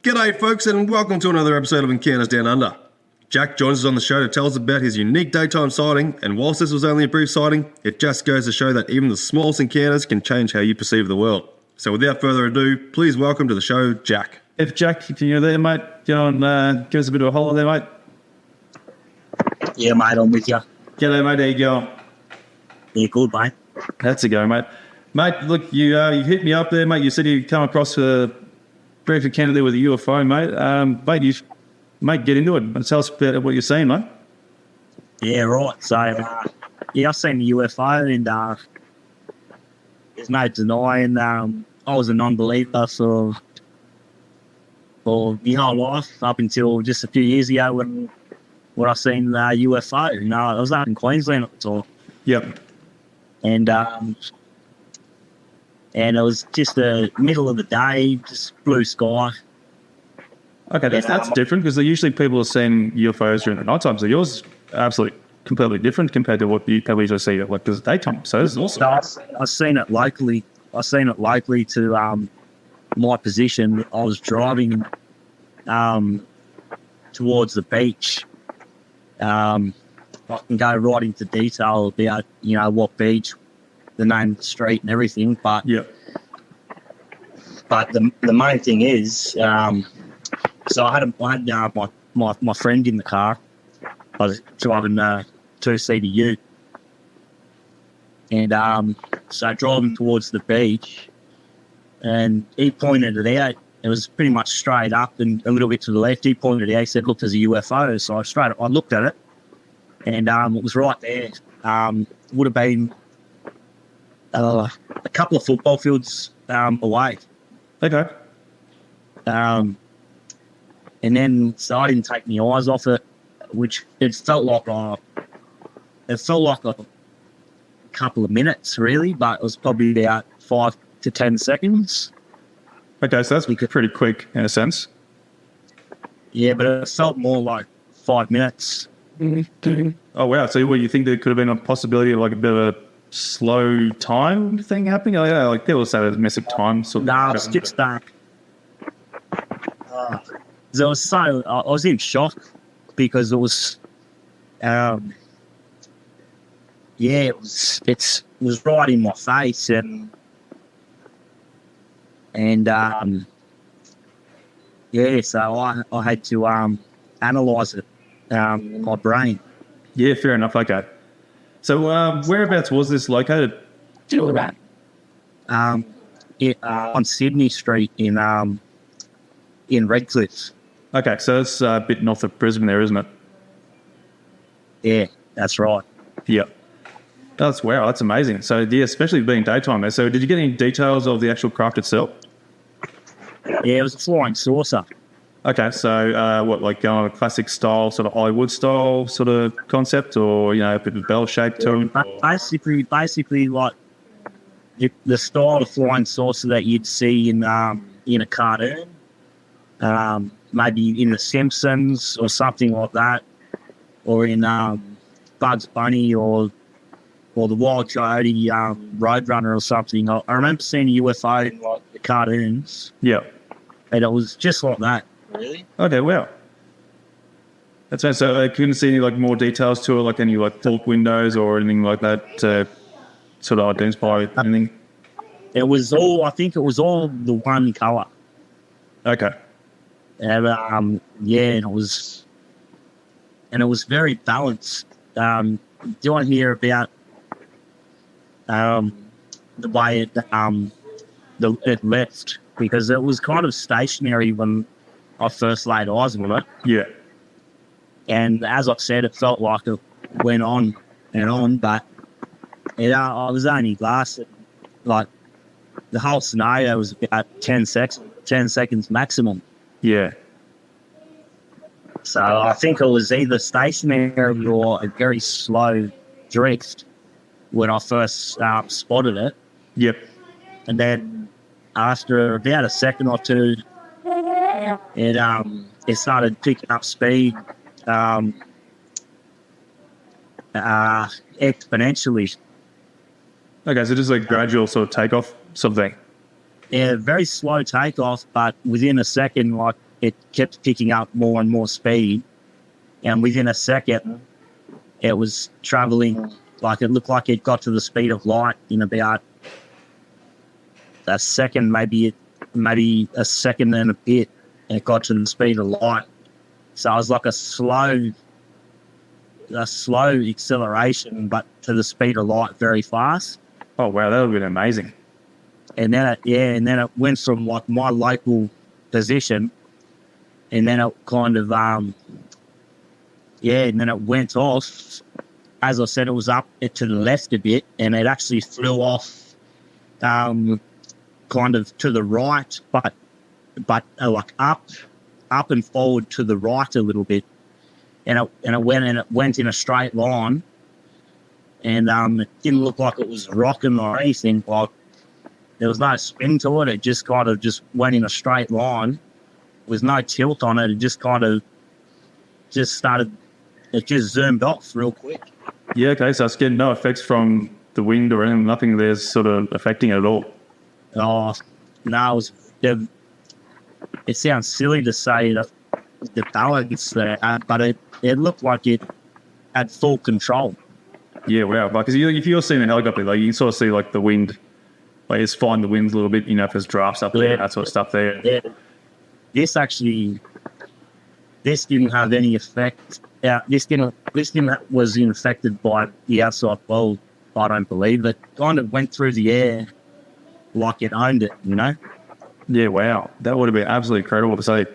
G'day folks and welcome to another episode of Encounters Down Under. Jack joins us on the show to tell us about his unique daytime sighting, and whilst this was only a brief sighting, it just goes to show that even the smallest encounters can change how you perceive the world. So without further ado, please welcome to the show, Jack. Jack, if you're there, mate, go and give us a bit of a holler there, mate. Yeah, mate, I'm with you. G'day, mate, how you going? Yeah, good, mate. That's a go, mate. Mate, look, you hit me up there, mate. You said you come across a brief encounter there with a UFO, mate. Mate, get into it. Tell us about what you're seeing, mate. Yeah, right. So, I've seen the UFO, and there's no denying I was a non-believer for my whole life up until just a few years ago when I seen the UFO. You know, I was out in Queensland at the time. Yep. And it was just the middle of the day, just blue sky. Okay, that's different because usually people are seeing UFOs during the night time. So yours is absolutely completely different compared to what you probably usually see at the daytime. So it's awesome. I've seen it locally. I've seen it locally to my position. I was driving towards the beach. I can go right into detail about what beach, the name of the street and everything, but the main thing is, so I had my friend in the car. I was driving a two-seater ute, and so driving towards the beach, and he pointed it out. It was pretty much straight up and a little bit to the left. He pointed it out. He said, "Look, there's a UFO." So I looked at it, and it was right there. Would have been a couple of football fields away. Okay. And then so I didn't take my eyes off it, which it felt like a couple of minutes really, but it was probably about 5 to 10 seconds. Okay, so that's pretty quick in a sense. Yeah, but it felt more like 5 minutes. Mm-hmm. Oh wow! So what, you think there could have been a possibility of like a bit of a slow time thing happening? Oh, yeah, like people say there's massive time sort of. No, it's just that. I was in shock because it was, it was right in my face, and so I had to analyse it, my brain. Yeah, fair enough. Okay. So whereabouts was this located? On Sydney Street in Redcliffe. Okay, so it's a bit north of Brisbane there, isn't it? Yeah, that's right. Yeah. Wow, that's amazing. So, yeah, especially being daytime there. So did you get any details of the actual craft itself? Yeah, it was a flying saucer. Okay, so like a classic style, sort of Hollywood style sort of concept, or, a bit of bell shape to it? Basically like the style of flying saucer that you'd see in a cartoon. Maybe in The Simpsons or something like that, or in Bugs Bunny or the Wild Coyote Roadrunner or something. I remember seeing a UFO in like the cartoons. Yeah, and it was just like that. Really? Okay, wow. That's nice. So I couldn't see any like more details to it, like any like talk windows or anything like that to sort of identify anything. I think it was all the one colour. Okay. And and it was very balanced. Do you want to hear about the way it left? Because it was kind of stationary when I first laid eyes on it. Yeah. And as I said, it felt like it went on and on, but I was only lasted like the whole scenario was about 10 seconds maximum. Yeah. So I think it was either stationary or a very slow drift when I first spotted it. Yep. And then after about a second or two, it started picking up speed exponentially. Okay, so just like gradual sort of takeoff sort of thing. Yeah, very slow takeoff, but within a second, like it kept picking up more and more speed, and within a second, it was traveling like it looked like it got to the speed of light in about a second, maybe a second and a bit. And it got to the speed of light, so it was like a slow acceleration, but to the speed of light, very fast. Oh wow, that would have been amazing. And then it went from like my local position, and then it kind of and then it went off. As I said, it was up to the left a bit, and it actually flew off, kind of to the right, but like up and forward to the right a little bit, and it went in a straight line, and it didn't look like it was rocking or anything. Like there was no spin to it. It just kind of just went in a straight line with no tilt on it. It just kind of just zoomed off real quick. Yeah, okay, so it's getting no effects from the wind or anything, nothing there's sort of affecting it at all. Oh, no, it sounds silly to say the balance there, but it looked like it had full control. Yeah, wow. Because if you're seeing a helicopter, like you can sort of see like the wind, like it's flying the winds a little bit, if there's drafts up there, that sort of stuff there. Yeah. This didn't have any effect. This wasn't affected by the outside world. I don't believe it. Kind of went through the air like it owned it, Yeah, wow. That would have been absolutely incredible to see.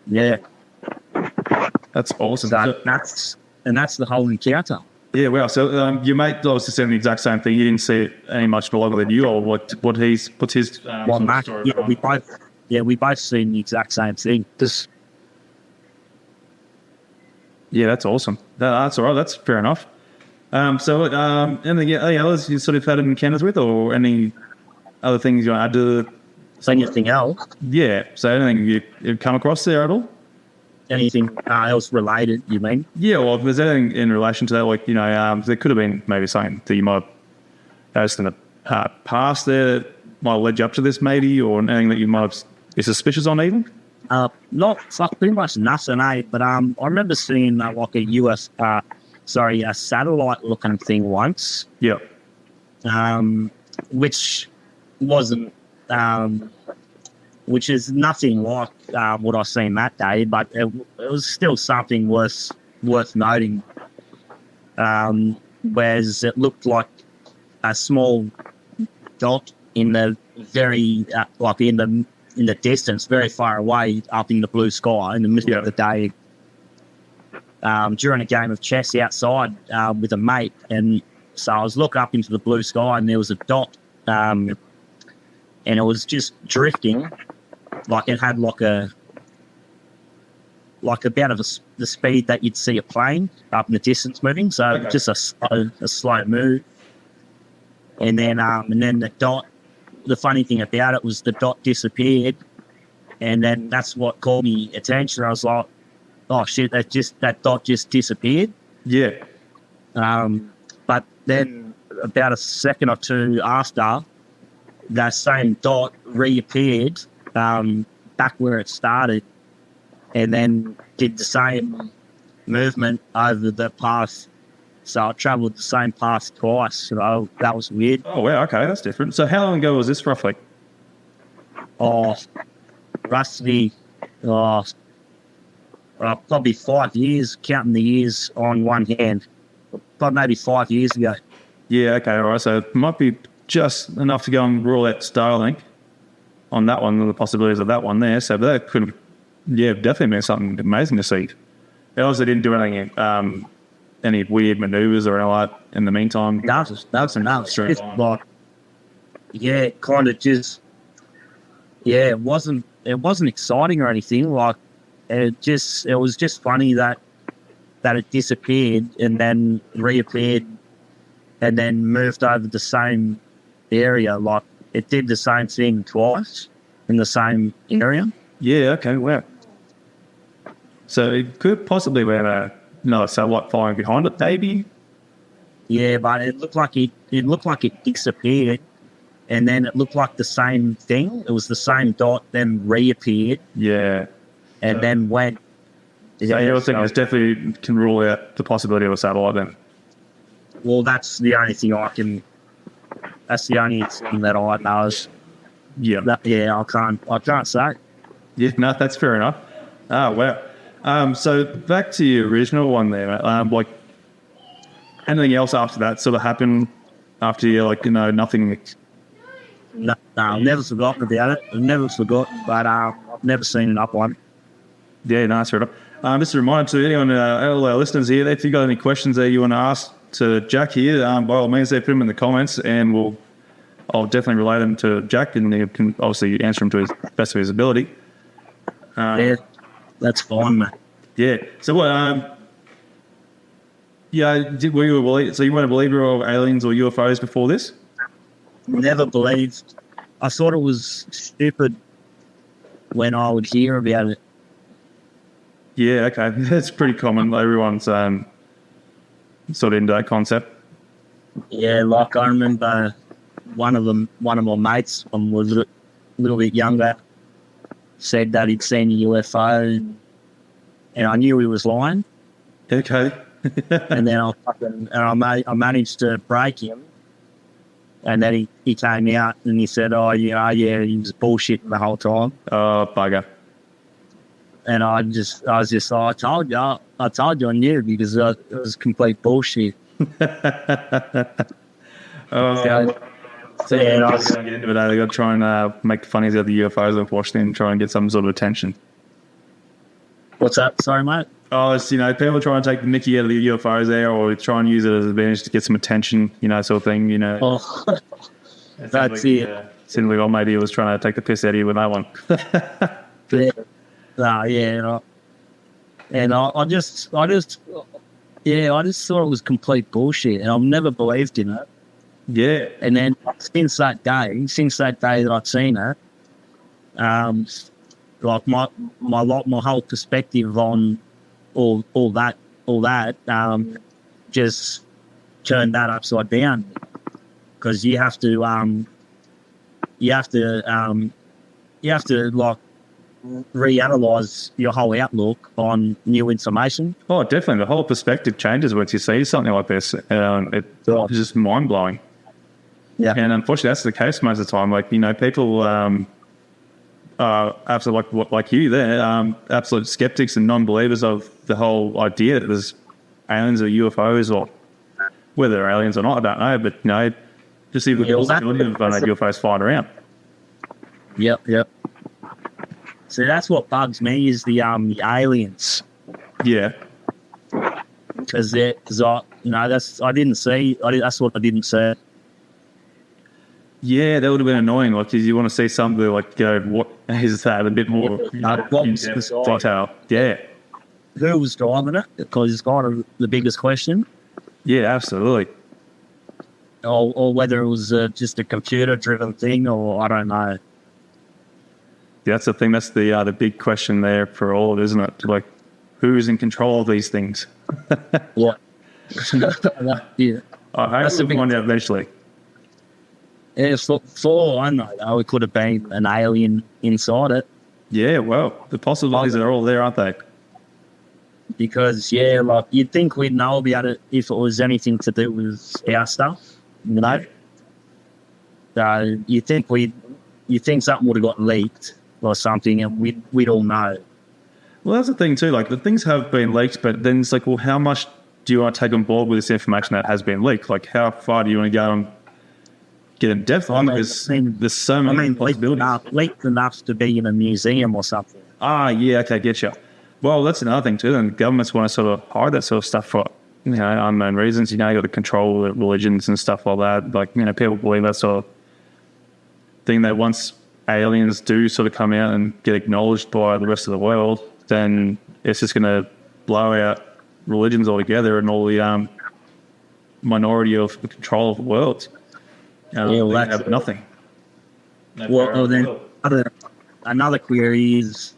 Yeah. That's awesome. So that's the whole encounter. Yeah, wow. So your mate obviously said the exact same thing. You didn't see it any much longer than you, or what's his story? We both seen the exact same thing. Yeah, that's awesome. That's all right. That's fair enough. So anything others you sort of had encounters with, or any other things you want to add to? Anything else? Yeah. So anything you've come across there at all? Anything else related, you mean? Yeah, well, if there's anything in relation to that, like, there could have been maybe something that you might have noticed in the past there that might have led you up to this, maybe, or anything that you might have be suspicious on even? Pretty much nothing, but I remember seeing like a satellite-looking thing once. Yeah. Which wasn't, which is nothing like what I seen that day, but it was still something worth noting. Whereas it looked like a small dot in the very in the distance, very far away, up in the blue sky in the middle of the day. During a game of chess outside with a mate, and so I was looking up into the blue sky, and there was a dot, and it was just drifting, like it had about the speed that you'd see a plane up in the distance moving. So just a slow move, and then the dot. The funny thing about it was the dot disappeared, and then that's what caught me attention. I was like, "Oh shit! That dot just disappeared." Yeah. But then about a second or two after, that same dot reappeared back where it started, and then did the same movement over the path. So I travelled the same path twice. So that was weird. Oh, wow. Okay, that's different. So how long ago was this roughly? Roughly, probably 5 years, counting the years on one hand. Probably maybe 5 years ago. Yeah, okay, all right. So it might be just enough to go and rule out Starlink on that one, the possibilities of that one there. So that could have, definitely been something amazing to see. They obviously didn't do anything, any weird manoeuvres or anything like that in the meantime. That's enough. It's like, kind of just, it wasn't exciting or anything. Like, it was just funny that it disappeared and then reappeared and then moved over the same area. Like, it did the same thing twice in the same area. Yeah, okay, wow. So it could possibly be another satellite flying behind it, maybe? Yeah, but it looked like it disappeared and then it looked like the same thing. It was the same dot, then reappeared, Yeah. and then went. So you're thinking it's definitely can rule out the possibility of a satellite then? Well, that's the only thing I can. That's the only thing that I know. Yeah. I can't say. Yeah, no, that's fair enough. Oh, wow. So back to your original one there, mate. Like, anything else after that sort of happened after you, like, nothing? No, I've never forgotten about it. I've never forgotten, but I've never seen an up one. Yeah, nice, fair enough. Just a reminder to anyone, all our listeners here, if you've got any questions that you want to ask to Jack here, by all means, put them in the comments, and I'll definitely relay them to Jack, and he can obviously answer them to his best of his ability. Yeah, that's fine, mate. Yeah. So what? Were you a believer? So you weren't a believer of aliens or UFOs before this? Never believed. I thought it was stupid when I would hear about it. Yeah. Okay. That's pretty common. Everyone's sort of into that concept. Yeah, like I remember one of my mates, when was a little bit younger, said that he'd seen a UFO, and I knew he was lying. Okay. And then I managed to break him, and then he came out and he said, "Oh, yeah, he was bullshitting the whole time." Oh, bugger. And I was just like, I told you I knew, because it was complete bullshit. So yeah, I was going to get into it. They got to try and make funnies out of the UFOs and watch them and try and get some sort of attention. What's that? Sorry, mate. Oh, it's, people try and take the mickey out of the UFOs there, or try and use it as an advantage to get some attention, sort of thing, Oh, that's it. Seemed like old matey was trying to take the piss out of you with that one. Yeah. Yeah. And I just thought it was complete bullshit, and I've never believed in it. Yeah. And then since that day that I'd seen it, like my whole perspective on all that just turned that upside down, because you have to like reanalyze your whole outlook on new information. Oh, definitely. The whole perspective changes once you see something like this. It's just mind blowing. Yeah. And unfortunately, that's the case most of the time. Like, people absolutely like you there, absolute skeptics and non-believers of the whole idea that there's aliens or UFOs, or whether they're aliens or not, I don't know. But, just even the possibility of UFOs flying around. Yep. So that's what bugs me, is the aliens. Yeah. Because that's what I didn't see. Yeah, that would have been annoying. Like, you want to see something like, what is that? A bit more detail. Yeah. Who was driving it? Because it's kind of the biggest question. Yeah, absolutely. Or whether it was just a computer-driven thing, or I don't know. Yeah, that's the thing. That's the big question there for all, isn't it? Like, who's in control of these things? What? Yeah. I hope we'll find out eventually. Yeah, for all I know, though, it could have been an alien inside it. Yeah, well, the possibilities are all there, aren't they? Because, like, you'd think we'd know about it if it was anything to do with our stuff, So you think something would have got leaked or something, and we'd all know. Well, that's the thing too. Like, the things have been leaked, but then it's like, well, how much do you want to take on board with this information that has been leaked? Like, how far do you want to go and get in depth on? Because there's so many possibilities. Leaked enough to be in a museum or something. Ah, yeah, okay, getcha. Well, that's another thing too. And governments want to sort of hide that sort of stuff for unknown reasons. You got to control religions and stuff like that. Like, people believe that sort of thing, that once aliens do sort of come out and get acknowledged by the rest of the world, then it's just going to blow out religions altogether and all the minority of the control of the world. They have nothing. Then another query is,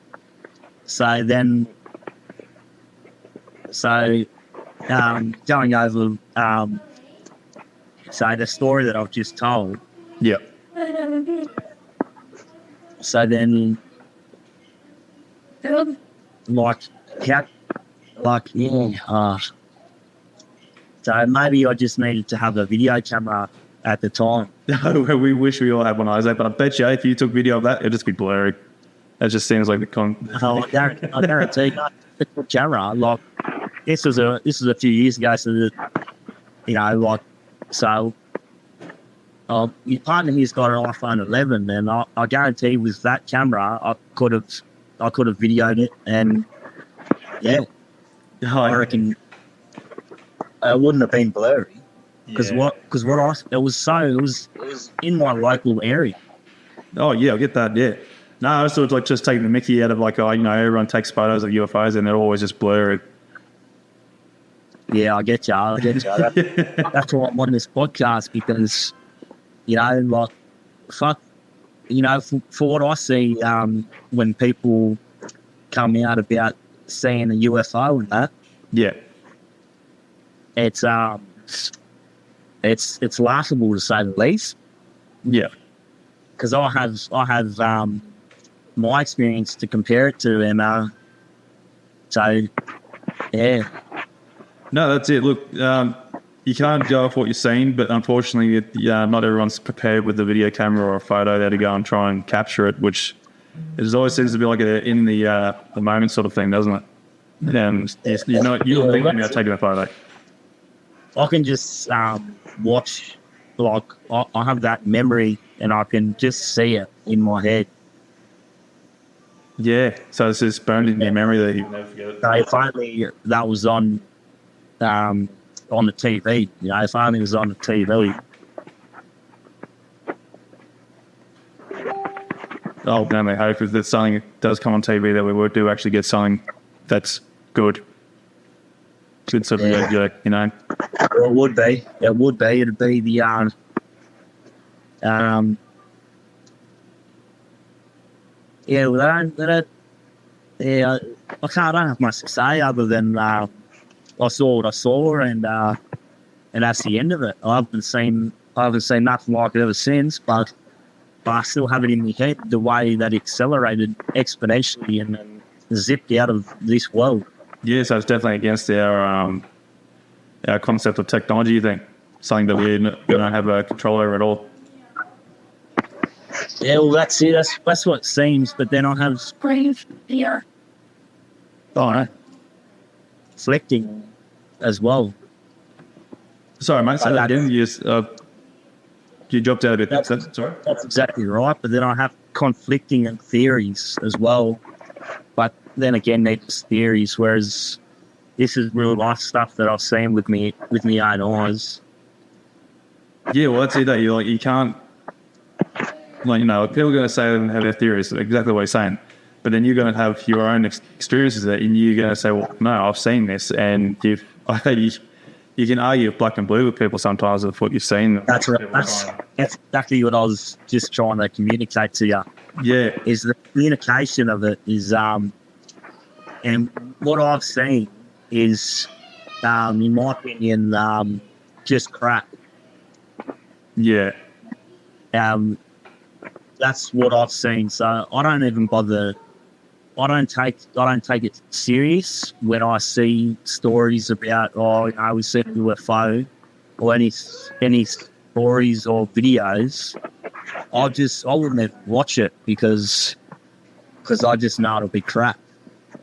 going over, the story that I've just told. Yeah. So then, like, so maybe I just needed to have a video camera at the time. We wish we all had one of those, but I bet you if you took video of that, it'd just be blurry. It just seems like I guarantee you, the camera. Like, this was a few years ago, so your partner here's got an iPhone 11, and I guarantee with that camera, I could have videoed it, and I reckon it wouldn't have been blurry because it was in my local area. Oh yeah, I get that. Yeah, no, I was sort of like just taking the mickey out of like, everyone takes photos of UFOs and they're always just blurry. Yeah, I get you. That's why I'm on this podcast, because for what I see, when people come out about seeing a UFO and that, it's laughable to say the least. Yeah, because I have my experience to compare it to, and so yeah. No, that's it. Look, you can't go off what you're seeing, but unfortunately, not everyone's prepared with the video camera or a photo there to go and try and capture it, which it always seems to be like in the moment sort of thing, doesn't it? And you're thinking about taking a photo. I can just watch, like, I have that memory and I can just see it in my head. Yeah, so it's just burned in your memory that you'll never forget it. So if only that was on the TV, if only it was on the TV. Oh, no, I hope if there's something that does come on TV that we would do actually get something that's good. Good sort of, Well, it would be. It'd be the I don't have much to say other than I saw what I saw, and that's the end of it. I haven't seen nothing like it ever since, but I still have it in my head the way that it accelerated exponentially and zipped out of this world. Yeah, so it's definitely against our concept of technology, you think? Something that we don't have a control over at all. Yeah, well, that's it. That's what it seems. But then I have screens here. Oh, no. Reflecting as well. Sorry, mate. Say that again. You dropped out a bit. Sorry? That's exactly right. But then I have conflicting theories as well. But then again, they're just theories, whereas this is real life stuff that I've seen with me own eyes. Yeah, well, that's it. You can't, people are going to say and have their theories, exactly what you're saying. But then you're going to have your own experiences that, and you're going to say, well, no, I've seen this. And you can argue black and blue with people sometimes with what you've seen. That's right. That's exactly what I was just trying to communicate to you. Yeah. Is the communication of it is, and what I've seen is, in my opinion, just crap. Yeah. That's what I've seen. So I don't even bother. I don't take it serious when I see stories about, we see a UFO or any stories or videos. I wouldn't even watch it because I just know it'll be crap.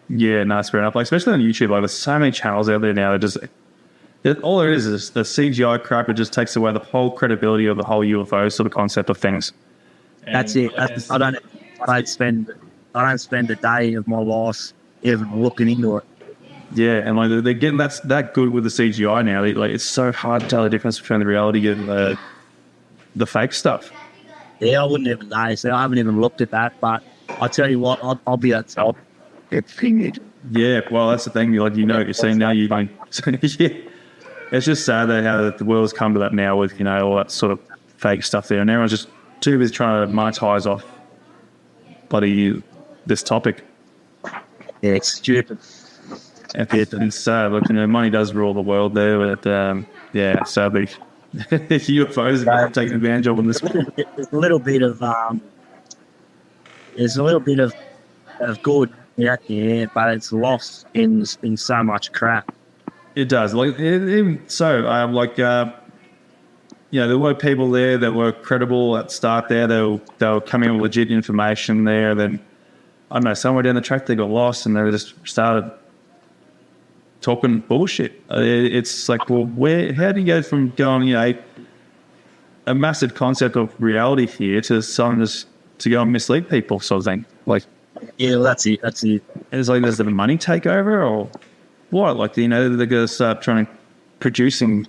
Yeah, no, it's fair enough. Like, especially on YouTube, like, there's so many channels out there now that just all there is the CGI crap. It just takes away the whole credibility of the whole UFO sort of concept of things. That's it. I don't spend a day of my life even looking into it. Yeah, and like they're getting that good with the CGI now. It's so hard to tell the difference between the reality and the fake stuff. Yeah, I wouldn't even know. So I haven't even looked at that. But I tell you what, I'll be at top. Yeah, well, that's the thing. What you're seeing now. Yeah, it's just sad that how the world's come to that now with all that sort of fake stuff there, and everyone's just too busy trying to monetize off this topic. Yeah, it's stupid. It's sad. Look, money does rule the world there, but sadly, UFOs are taking advantage of in this. There's a little bit of good out there, but it's lost in so much crap. It does. Like even so, there were people there that were credible at the start. They were coming with legit information there. Then I don't know, somewhere down the track they got lost and they just started talking bullshit. It's like, well, how do you go from going, a massive concept of reality here to something just to go and mislead people, sort of thing? Like, yeah, that's it. It's like there's a money takeover or what? Like, they're going to start trying to producing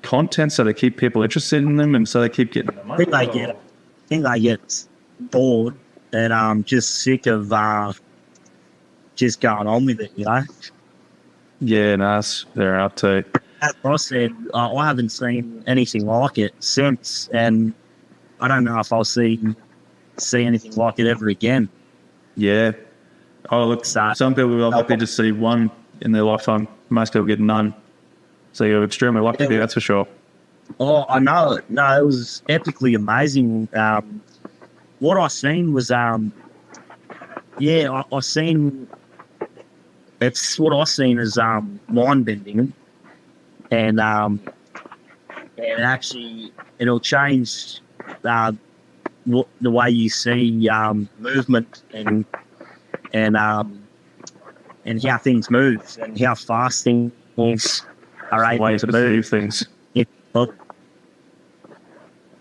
content so they keep people interested in them and so they keep getting the money. I think they get bored and just sick of just going on with it, Yeah, nice. They're out to. As I said, I haven't seen anything like it since, and I don't know if I'll see anything like it ever again. Yeah. Oh, look, some people are lucky to see one in their lifetime. Most people get none. So you're extremely lucky, that's for sure. Oh, I know. No, it was epically amazing. What I seen was, I seen. It's what I seen as mind bending, and actually it'll change the way you see movement and how things move and how fast things are able to move things.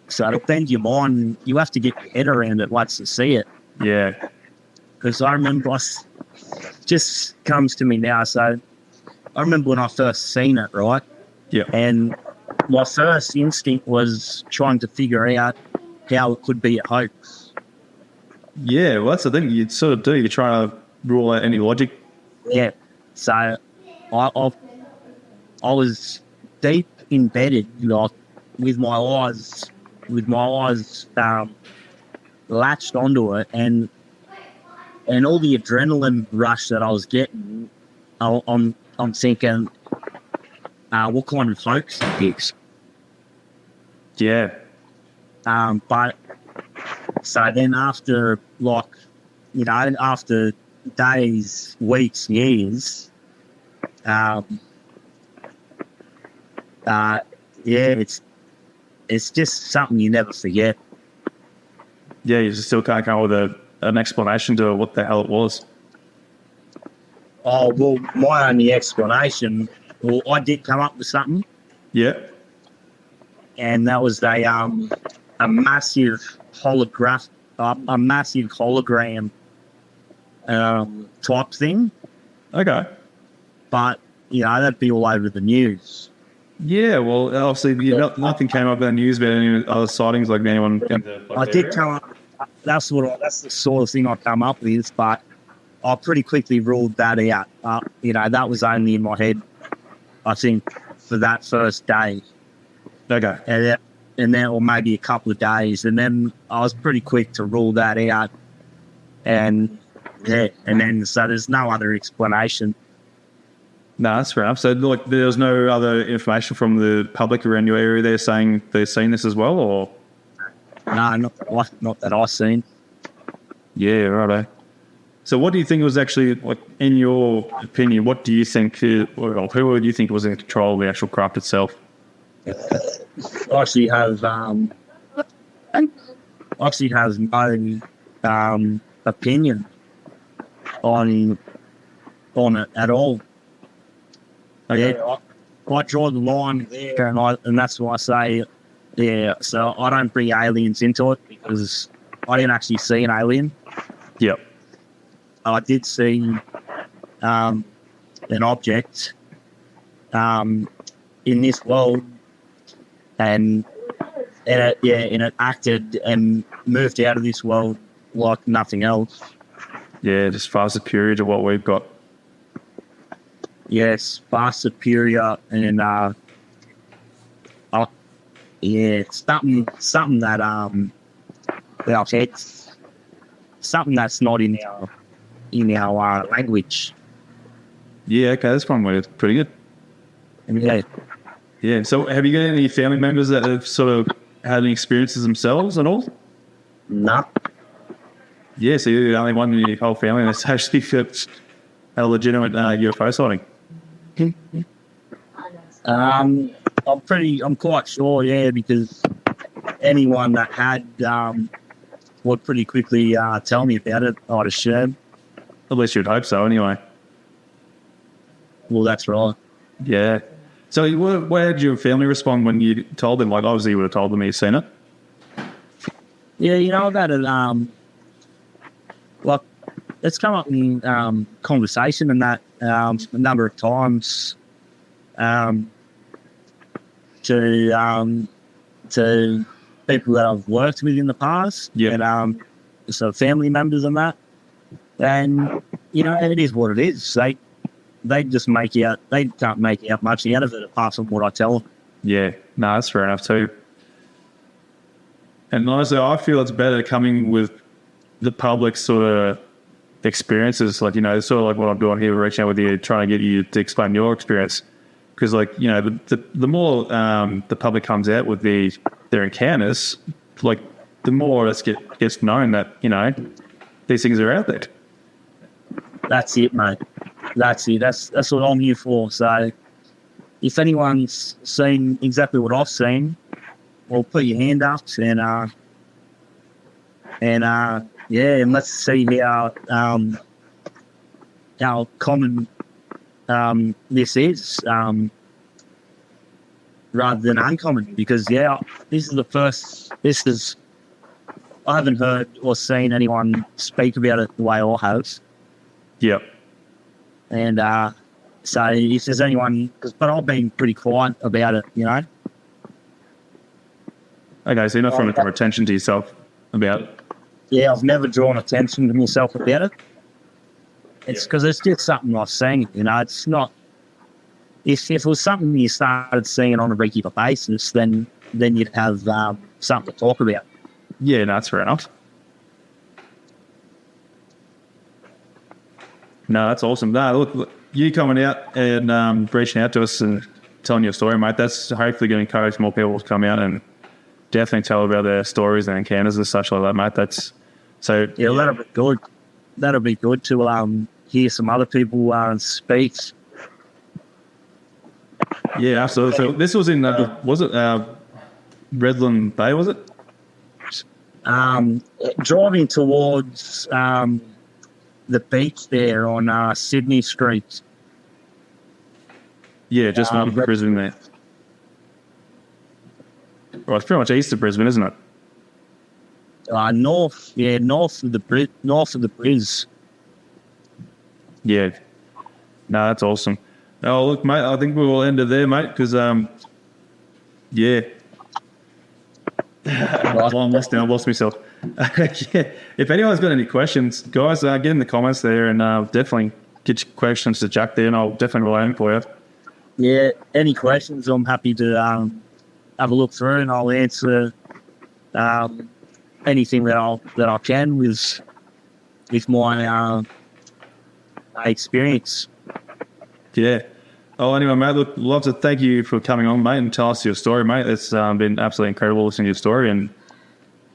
So it'll bend your mind. You have to get your head around it once you see it. Yeah. Because I remember, just comes to me now. So I remember when I first seen it, right? Yeah. And my first instinct was trying to figure out how it could be a hoax. Yeah, well, that's the thing you sort of do. You try to rule out any logic. Yeah. So I was deep embedded, with my eyes latched onto it, and all the adrenaline rush that I was getting, I'm thinking, what kind of hoax is this? Yeah. But so then after after days, weeks, years, it's just something you never forget. Yeah, you just still can't come up with an explanation to what the hell it was. Oh, well, my only explanation, I did come up with something. Yeah. And that was a massive hologram type thing. Okay. But, that'd be all over the news. Yeah, well, obviously, nothing came up in the news about any other sightings like anyone. I did come up. That's the sort of thing I come up with, but I pretty quickly ruled that out. That was only in my head, I think, for that first day. Okay. And then, or maybe a couple of days, and then I was pretty quick to rule that out. And then so there's no other explanation. No, that's fair enough. So, there's no other information from the public around your area there saying they've seen this as well, or? No, not that I've seen. Yeah, righto. So what do you think was actually, in your opinion, what do you think, who do you think was in control of the actual craft itself? I actually have no opinion on it at all. Okay. Yeah, I draw the line there, and that's why I say, yeah. So I don't bring aliens into it because I didn't actually see an alien. Yep. I did see an object in this world, and it acted and moved out of this world like nothing else. Yeah, just far superior to what we've got. Yes, far superior, and it's something that it's something that's not in our language. Yeah, okay, that's one way. It's pretty good. And Yeah. So have you got any family members that have sort of had any experiences themselves at all? Nah. Yeah, so you're the only one in your whole family that's actually got a legitimate UFO sighting. I'm quite sure, yeah, because anyone that had would pretty quickly tell me about it, I'd assume. At least you'd hope so, anyway. Well, that's right. Yeah. So where did your family respond when you told them? Like, obviously you would have told them you'd seen it. Yeah, I've had it, like, it's come up in conversation and that a number of times to people that I've worked with in the past. Yeah. And so family members and that. And, it is what it is. They just they can't make out much out of it apart from what I tell them. Yeah. No, that's fair enough too. And honestly, I feel it's better coming with the public sort of experiences, like, sort of like what I'm doing here, reaching out with you, trying to get you to explain your experience. Because, like, the more the public comes out with their encounters, like, the more it gets known that, these things are out there. That's it, mate. That's it. That's what I'm here for. So if anyone's seen exactly what I've seen, well, put your hand up and let's see how common this is rather than uncommon. Because I haven't heard or seen anyone speak about it the way I have. Yep. And so if there's anyone, but I've been pretty quiet about it, Okay, so you're not trying to draw attention to yourself about it. Yeah, I've never drawn attention to myself about it. It's because it's just something I've seen, it's not, if it was something you started seeing on a regular basis, then you'd have something to talk about. Yeah, no, that's fair enough. No, that's awesome. No, look, you coming out and reaching out to us and telling your story, mate, that's hopefully going to encourage more people to come out and definitely tell about their stories and encounters and such like that, mate. That's so. Yeah, that'll be good. That'll be good to hear some other people speak. Yeah, absolutely. So this was in was it Redland Bay? Was it? Driving towards the beach there on Sydney Street. Yeah, just north of Brisbane there. Well, it's pretty much east of Brisbane, isn't it? North of the Briz. Yeah. No, that's awesome. Oh, look, mate, I think we will end it there, mate, because, yeah. Well, I'm lost now. I've lost myself. Yeah. If anyone's got any questions, guys, get in the comments there and definitely get your questions to Jack there, and I'll definitely relay them for you. Yeah, any questions, I'm happy to have a look through, and I'll answer anything that I can with my experience. Yeah. Oh, anyway, mate, look, love to thank you for coming on, mate, and tell us your story, mate. It's been absolutely incredible listening to your story, and,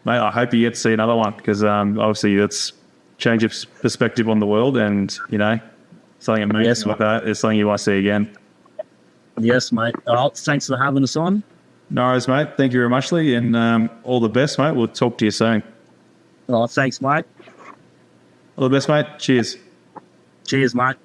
mate, I hope you get to see another one, because obviously it's changed your perspective on the world, and, something amazing like that is something you want to see again. Yes, mate. Thanks for having us on. No worries, mate. Thank you very much, Lee, and all the best, mate. We'll talk to you soon. Thanks, mate. All the best, mate. Cheers. Cheers, mate.